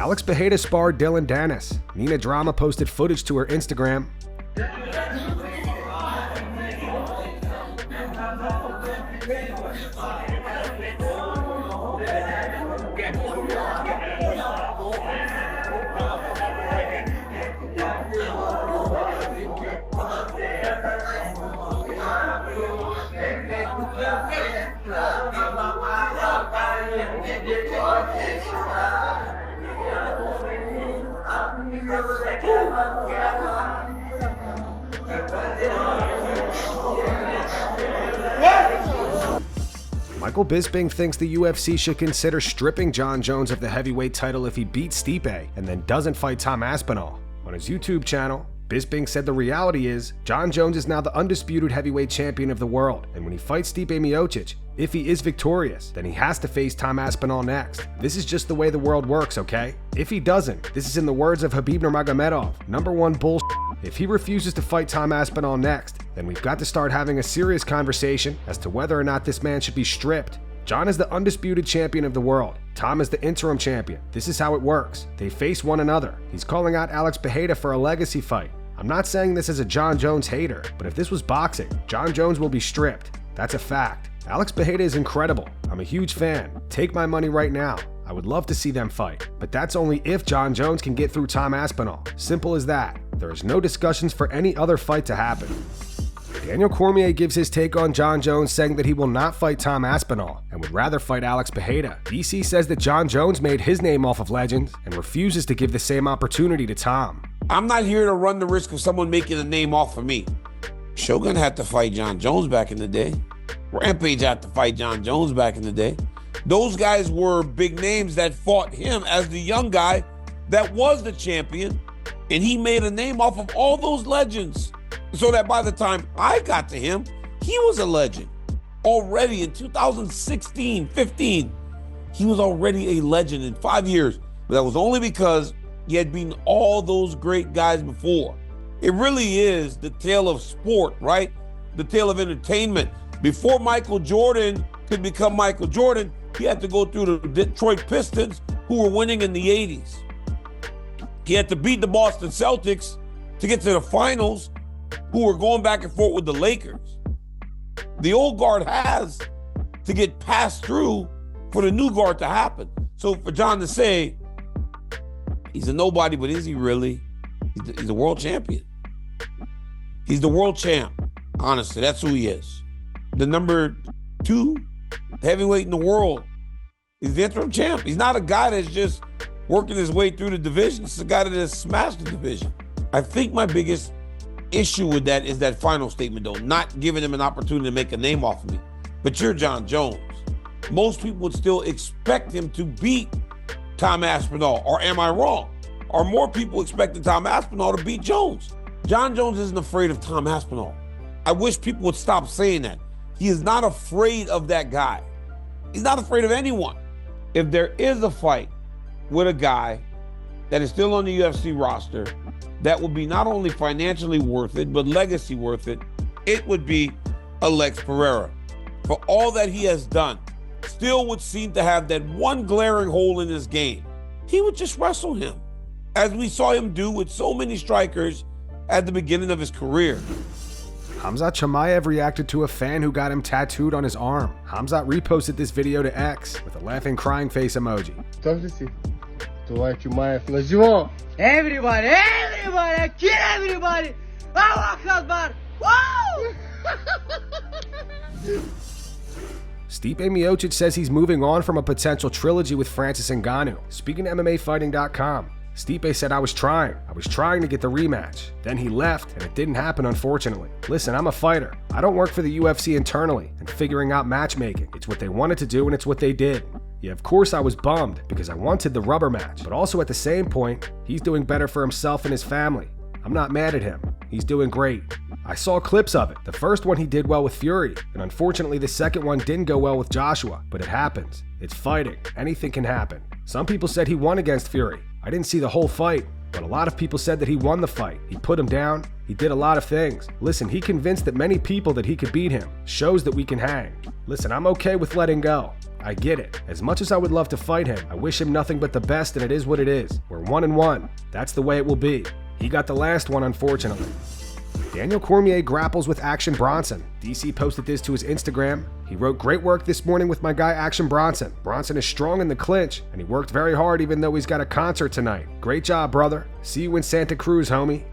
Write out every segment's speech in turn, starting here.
Alex Pereira sparred Dillon Danis. Nina Drama posted footage to her Instagram. Michael Bisping thinks the UFC should consider stripping Jon Jones of the heavyweight title if he beats Stipe and then doesn't fight Tom Aspinall. On his YouTube channel, Bisping said the reality is, Jon Jones is now the undisputed heavyweight champion of the world, and when he fights Stipe Miocic, if he is victorious, then he has to face Tom Aspinall next. This is just the way the world works, okay? If he doesn't, this is in the words of Khabib Nurmagomedov, #1 bullshit. If he refuses to fight Tom Aspinall next, then we've got to start having a serious conversation as to whether or not this man should be stripped. Jon is the undisputed champion of the world. Tom is the interim champion. This is how it works. They face one another. He's calling out Alex Pereira for a legacy fight. I'm not saying this as a Jon Jones hater, but if this was boxing, Jon Jones will be stripped. That's a fact. Alex Pereira is incredible. I'm a huge fan. Take my money right now. I would love to see them fight, but that's only if Jon Jones can get through Tom Aspinall. Simple as that. There is no discussions for any other fight to happen. Daniel Cormier gives his take on Jon Jones, saying that he will not fight Tom Aspinall and would rather fight Alex Pereira. DC says that Jon Jones made his name off of legends and refuses to give the same opportunity to Tom. I'm not here to run the risk of someone making a name off of me. Shogun had to fight Jon Jones back in the day. Rampage had to fight Jon Jones back in the day. Those guys were big names that fought him as the young guy that was the champion, and he made a name off of all those legends. So that by the time I got to him, he was a legend. Already in 2016, 15, he was already a legend in 5 years. But that was only because he had beaten all those great guys before. It really is the tale of sport, right? The tale of entertainment. Before Michael Jordan could become Michael Jordan, he had to go through the Detroit Pistons, who were winning in the 80s. He had to beat the Boston Celtics to get to the finals, who were going back and forth with the Lakers. The old guard has to get passed through for the new guard to happen. So for Jon to say, he's a nobody, but is he really? He's a world champion. He's the world champ. Honestly, that's who he is. The #2 heavyweight in the world. He's the interim champ. He's not a guy that's just working his way through the division. He's a guy that has smashed the division. I think my biggest issue with that is that final statement, though, not giving him an opportunity to make a name off of me. But you're Jon Jones. Most people would still expect him to beat Tom Aspinall, or am I wrong? Are more people expecting Tom Aspinall to beat Jones? Jon Jones isn't afraid of Tom Aspinall. I wish people would stop saying that. He is not afraid of that guy. He's not afraid of anyone. If there is a fight with a guy that is still on the UFC roster that would be not only financially worth it, but legacy worth it, it would be Alex Pereira. For all that he has done, still would seem to have that one glaring hole in his game. He would just wrestle him, as we saw him do with so many strikers at the beginning of his career. Khamzat Chimaev reacted to a fan who got him tattooed on his arm. Khamzat reposted this video to X with a laughing crying face emoji. Everybody, kill everybody! Allahu Akbar! Woo! Stipe Miocic says he's moving on from a potential trilogy with Francis Ngannou. Speaking to MMAfighting.com, Stipe said, I was trying to get the rematch. Then he left, and it didn't happen, unfortunately. Listen, I'm a fighter. I don't work for the UFC internally and figuring out matchmaking. It's what they wanted to do, and it's what they did. Yeah, of course I was bummed because I wanted the rubber match, but also at the same point, he's doing better for himself and his family. I'm not mad at him. He's doing great. I saw clips of it. The first one he did well with Fury, and unfortunately the second one didn't go well with Joshua, but it happens. It's fighting. Anything can happen. Some people said he won against Fury. I didn't see the whole fight, but a lot of people said that he won the fight. He put him down, He did a lot of things. Listen, he convinced that many people that he could beat him. Shows that we can hang. Listen, I'm okay with letting go. I get it. As much as I would love to fight him, I wish him nothing but the best, and it is what it is. We're 1-1. That's the way it will be. He got the last one, unfortunately. Daniel Cormier grapples with Action Bronson. DC posted this to his Instagram. He wrote, "Great work this morning with my guy Action Bronson. Bronson is strong in the clinch, and he worked very hard even though he's got a concert tonight. Great job, brother. See you in Santa Cruz, homie."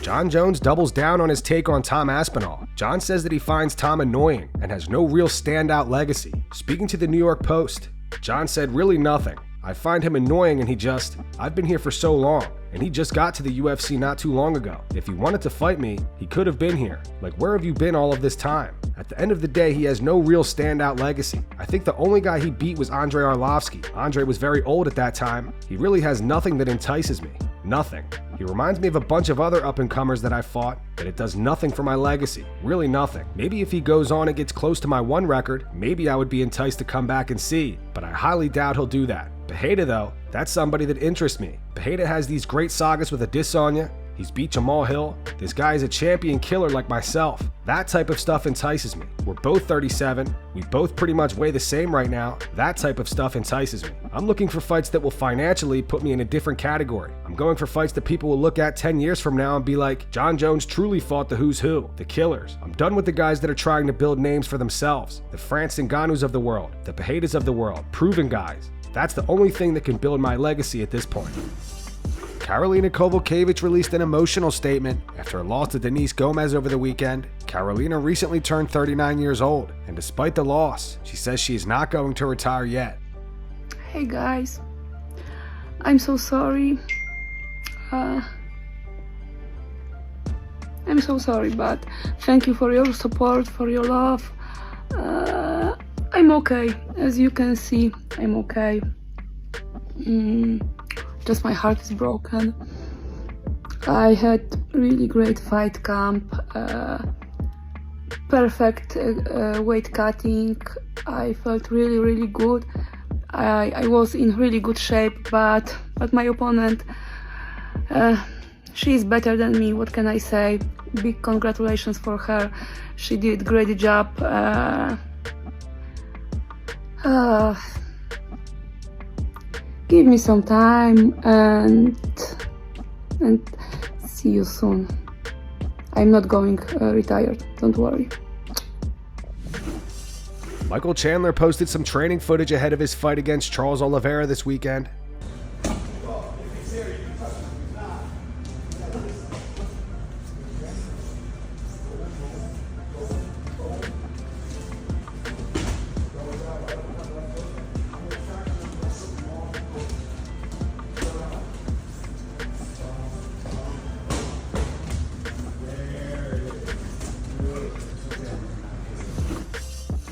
Jon Jones doubles down on his take on Tom Aspinall. Jon says that he finds Tom annoying and has no real standout legacy. Speaking to the New York Post, Jon said, "Really nothing. I find him annoying and I've been here for so long, and he just got to the UFC not too long ago. If he wanted to fight me, he could have been here. Like, where have you been all of this time?" At the end of the day, he has no real standout legacy. I think the only guy he beat was Andrei Arlovski. Andre was very old at that time. He really has nothing that entices me. Nothing. He reminds me of a bunch of other up-and-comers that I fought, but it does nothing for my legacy. Really nothing. Maybe if he goes on and gets close to my 1 record, maybe I would be enticed to come back and see, but I highly doubt he'll do that. Pereira, though, that's somebody that interests me. Pereira has these great sagas with Adesanya. He's beat Jamal Hill. This guy is a champion killer like myself. That type of stuff entices me. We're both 37. We both pretty much weigh the same right now. That type of stuff entices me. I'm looking for fights that will financially put me in a different category. I'm going for fights that people will look at 10 years from now and be like, Jon Jones truly fought the who's who, the killers. I'm done with the guys that are trying to build names for themselves. The Francis Ngannous of the world, the Pereiras of the world, proven guys. That's the only thing that can build my legacy at this point. Karolina Kowalkiewicz released an emotional statement after a loss to Danis Gomez over the weekend. Karolina recently turned 39 years old, and despite the loss, she says she is not going to retire yet. Hey guys, I'm so sorry. I'm so sorry, but thank you for your support, for your love. I'm okay, as you can see, I'm okay. Just my heart is broken. I had really great fight camp, perfect weight cutting. I felt really good. I was in really good shape, but my opponent, she is better than me. What can I say? Big congratulations for her. She did great job. Give me some time and see you soon. I'm not going retired, don't worry. Michael Chandler posted some training footage ahead of his fight against Charles Oliveira this weekend.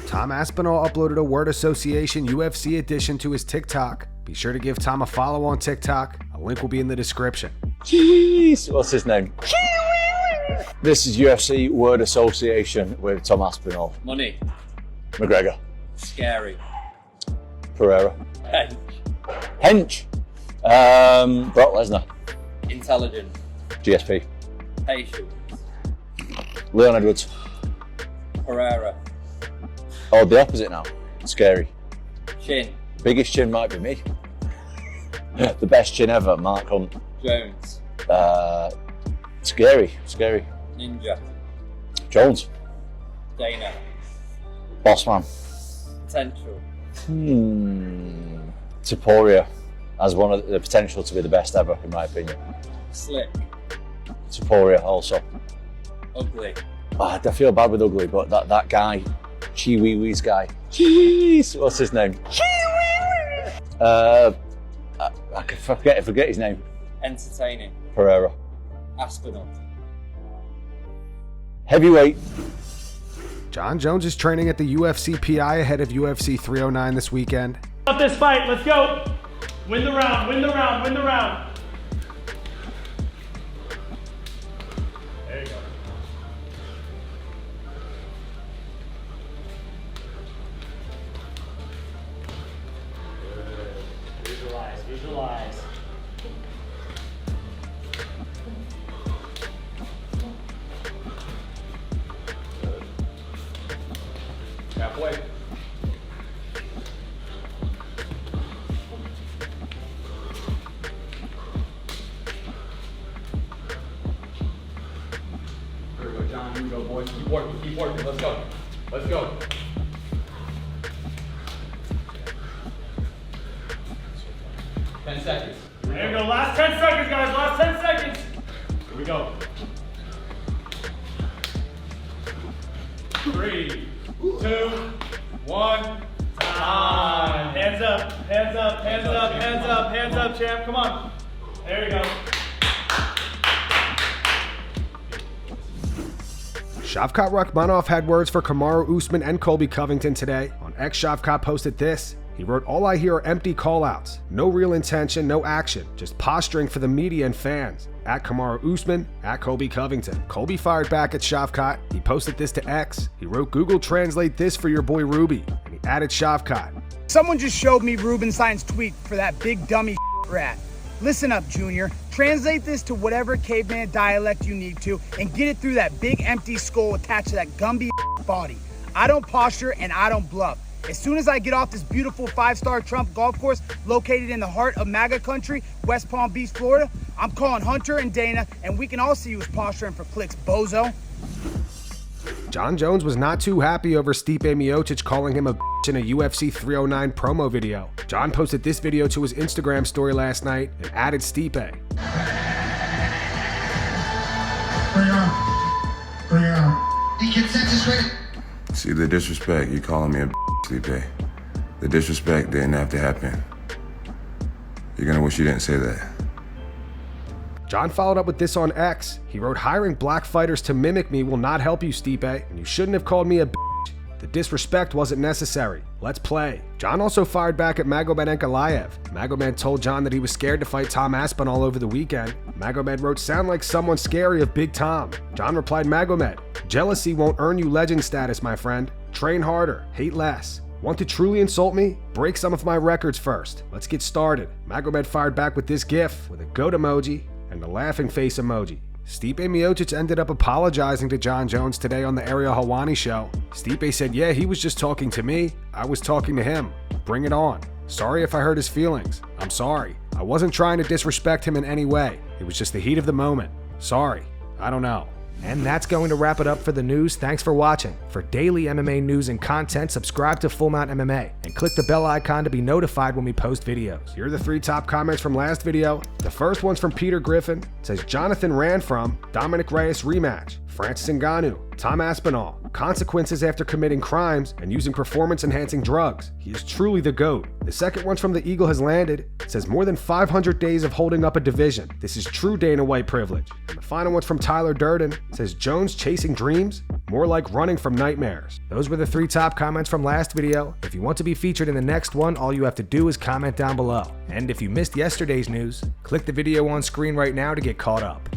Tom Aspinall uploaded a word association UFC edition to his TikTok. Be sure to give Tom a follow on TikTok. A link will be in the description. Jeez, what's his name? This is UFC word association with Tom Aspinall. Money. McGregor. Scary. Pereira. Hench. Hench. Brock Lesnar. Intelligent. GSP. Patience. Leon Edwards. Pereira. Oh, the opposite now. Scary. Chin. Biggest chin might be me. The best chin ever, Mark Hunt. Jones. Scary. Ninja. Jones. Dana. Bossman. Potential. Topuria has one of the potential to be the best ever, in my opinion. Slick. Topuria also. Ugly. I feel bad with ugly, but that guy, Chiweewee's guy. Chiweewee's, what's his name? Chiweewee's. I can forget his name. Entertaining. Pereira. Aspinall. Heavyweight. Jon Jones is training at the UFC PI ahead of UFC 309 this weekend. Up this fight, let's go. Win the round, win the round, win the round. There you go. Good. Visualize, visualize. Halfway. Here we go, John. Here we go, boys. Keep working, keep working. Let's go. Let's go. Ten seconds. There we go. Last 10 seconds, guys. Last 10 seconds. Here we go. 3, 2, 1. Time. Hands up, hands up, hands up, hands up, hands up, champ. Come on. There we go. Shavkat Rakhmonov had words for Kamaru Usman and Colby Covington today. On X, Shavkat posted this. He wrote, "All I hear are empty callouts. No real intention, no action. Just posturing for the media and fans. At Kamaru Usman, at Colby Covington." Colby fired back at Shavkat. He posted this to X. He wrote, "Google translate this for your boy Ruby." And he added Shavkat. Someone just showed me Rubenstein's tweet for that big dummy rat. Listen up, Junior. Translate this to whatever caveman dialect you need to and get it through that big empty skull attached to that Gumby body. I don't posture and I don't bluff. As soon as I get off this beautiful 5-star Trump golf course located in the heart of MAGA country, West Palm Beach, Florida, I'm calling Hunter and Dana, and we can all see who's posturing for clicks, bozo. Jon Jones was not too happy over Stipe Miocic calling him a bitch in a UFC 309 promo video. Jon posted this video to his Instagram story last night and added Stipe. Bring it on. The consensus ready. See the disrespect, you calling me a Stipe. The disrespect didn't have to happen. You're gonna wish you didn't say that. Jon followed up with this on X. He wrote, "Hiring black fighters to mimic me will not help you, Stipe, and you shouldn't have called me a bitch. The disrespect wasn't necessary. Let's play." Jon also fired back at Magomed Ankalaev. Magomed told Jon that he was scared to fight Tom Aspinall over the weekend. Magomed wrote, "Sound like someone scary of Big Tom." Jon replied, "Magomed, jealousy won't earn you legend status, my friend. Train harder, hate less. Want to truly insult me? Break some of my records first. Let's get started." Magomed fired back with this gif with a goat emoji and the laughing face emoji. Stipe Miocic ended up apologizing to Jon Jones today on the Ariel Helwani show. Stipe said, "Yeah, he was just talking to me. I was talking to him. Bring it on. Sorry if I hurt his feelings. I'm sorry. I wasn't trying to disrespect him in any way. It was just the heat of the moment. Sorry. I don't know." And that's going to wrap it up for the news. Thanks for watching. For daily MMA news and content, subscribe to Full Mount MMA and click the bell icon to be notified when we post videos. Here are the 3 top comments from last video. The first one's from Peter Griffin. It says, "Jonathan ran from Dominic Reyes rematch. Francis Ngannou, Tom Aspinall, consequences after committing crimes and using performance-enhancing drugs. He is truly the GOAT." The second one's from The Eagle Has Landed. It says, "More than 500 days of holding up a division. This is true Dana White privilege." And the final one's from Tyler Durden. It says, "Jones chasing dreams? More like running from nightmares." Those were the 3 top comments from last video. If you want to be featured in the next one, all you have to do is comment down below. And if you missed yesterday's news, click the video on screen right now to get caught up.